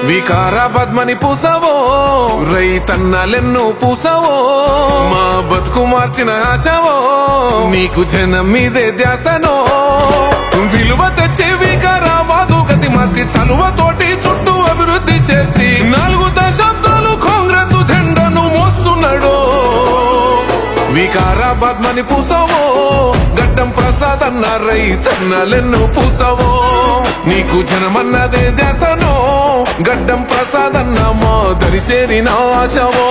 వికారాబాద్ మని పూసావో రైతన్నలెన్నో పూసావో మా బతుకు మార్చిన ఆశవో నీకు జనం మీదే ధ్యాసనో విలువ తెచ్చే వికారాబాదు గతి మార్చి చలువతోటి చుట్టూ అభివృద్ధి చేర్చి 4 దశాబ్దాలు కాంగ్రెస్ జెండాను మోస్తున్నాడు వికారాబాద్ మని పూసావో గడ్డం ప్రసాద్ అన్న రైతన్నలెన్నో పూసావో నీకు జనమన్నదే ధ్యాసనో గడ్డం ప్రసాద్ అన్న మా దరి చేరిన ఆశవో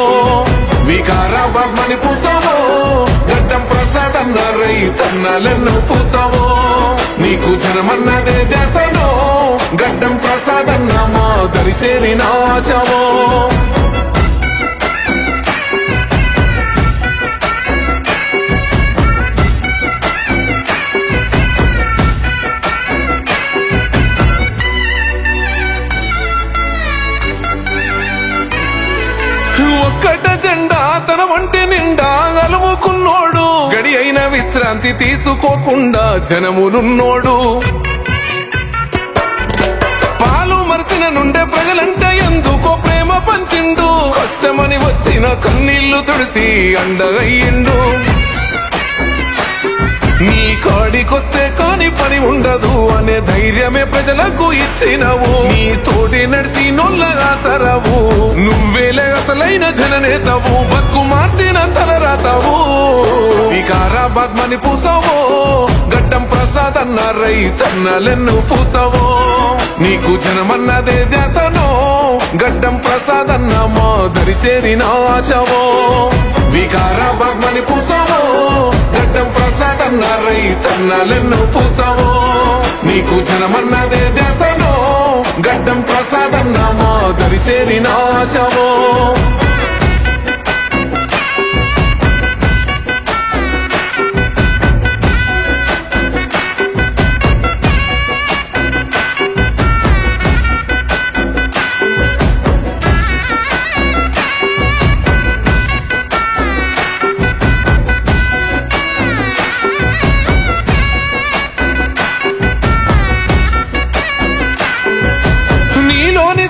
వికారాబాద్ మని పూసావో గడ్డం ప్రసాద్ అన్న రైతన్నలెన్నో పూసావో నీకు జనమన్నదే ధ్యాసనో గడ్డం ప్రసాద్ అన్న మా దరి చేరిన ఆశవో ఒక్కట జెండా తన వంటి నిండా అలుముకున్నోడు గడి అయిన విశ్రాంతి తీసుకోకుండా జనములున్నోడు పాలు మరిసిన నుండే ప్రజలంటే ఎందుకో ప్రేమ పంచిండు కష్టమని వచ్చిన కన్నీళ్లు తుడిసి అండగయ్యిండు నీ కాడికొస్తే కాని పని ఉండదు అనే ధైర్యమే ప్రజలకు ఇచ్చినవు నీ తోటి నడిసి నొల్లగా సరవు నువ్వేలే అసలైన జననేతవు బతుకు మార్చిన తలరాతవు వికారాబాద్ మని పూసావో గడ్డం ప్రసాద్ అన్న రైతన్నలెన్నో పూసావో నీకు జనమన్నదే ధ్యాసనో గడ్డం ప్రసాద్ అన్న మా దరి చేరిన ఆశవో వికారాబాద్ మని పూసావో గడ్డం ప్రసాద్ అన్న రైతన్నలెన్నో పూసావో నీకు జనమన్నదే ధ్యాసనో గడ్డం ప్రసాద్ అన్న మా దరి చేరిన ఆశవో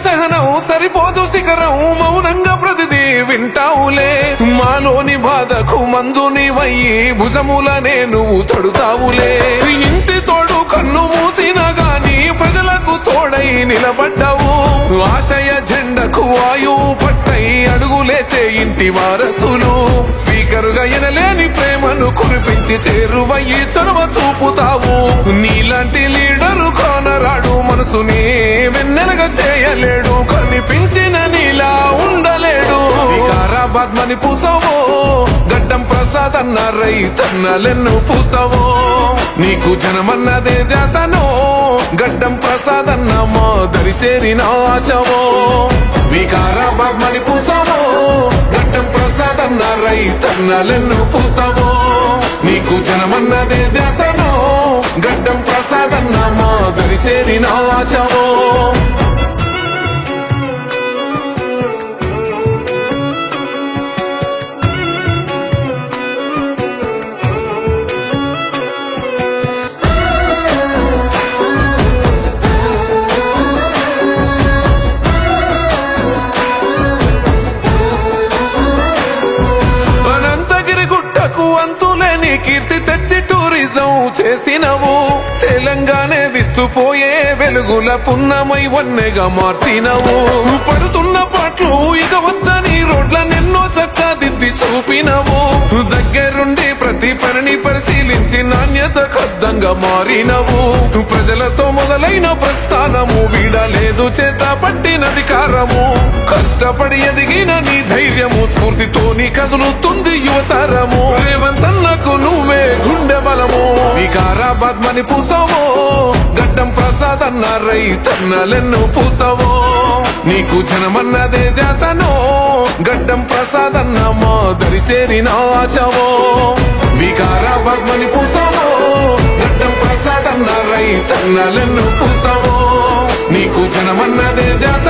సహనం సరిపోదు శిఖరం మౌనంగా ప్రతిదీ వింటావులే మాలోని బాధకు మందుని వయ్యి భుజములనే నువ్వు తడుతావులే ఇంటి తోడు కన్ను మూసినా గాని ప్రజలకు తోడై నిలబడ్డావు ఆశయ జెండకు వాయువు పట్టై అడుగులేసే ఇంటి వారసులు స్పీకరుగా ఎనలేని ప్రేమను కురిపించి చేరువయ్యి చొరవ చూపుతావు నీలాంటి లీడరు కానరాడు మనసుని వెన్నెలగా చేయలేడు కనిపించిన నీలా ఉండలేడు వికారాబాద్ మని పూసావో గడ్డం ప్రసాద్ అన్న రైతన్నలెన్నో పూసావో నీకు జనమన్నదే ధ్యాసనో గడ్డం ప్రసాద్ అన్న మా దరి చేరిన ఆశవో వికారాబాద్ మని పూసావో గడ్డం ప్రసాద్ అన్న రైతన్నలెన్నో పూసావో నీకు జనమన్నదే ధ్యాసనో గడ్డం ప్రసాద్ అన్న మా దరి చేరిన ఆశవో అంతులేని కీర్తి తెచ్చి టూరిజం చేసినవు తెలంగాణ విస్తుపోయే వెలుగుల పున్నమై వన్నెగా మార్చినవు పడుతున్న పాటలు ఇక వద్దని రోడ్లనెన్నో చక్కదిద్ది చూపినవు దగ్గరుండి ప్రతి పనిని పరిశీలించి నాణ్యత కద్దంగా మారినవు ప్రజలతో మొదలైన ప్రస్థానము వీడలేదు చేత పట్టిన అధికారము కష్టపడి ఎదిగిన నీ ధైర్యము స్ఫూర్తితో నీ కదులుతుంది యువతరము రేవంతన్నకు నువ్వే గుండె బలము వికారాబాద్ మని పూసావో గడ్డం ప్రసాద్ అన్న రైతన్నలెన్నో పూసావో నీకు జనమన్నదే ధ్యాసనో గడ్డం ప్రసాద్ అన్న మా దరి చేరిన ఆశవో వికారాబాద్ మని పూసావో గడ్డం ప్రసాద్ అన్న రైతన్నలెన్నో పూసావో నీకు జనమన్నదే ధ్యాస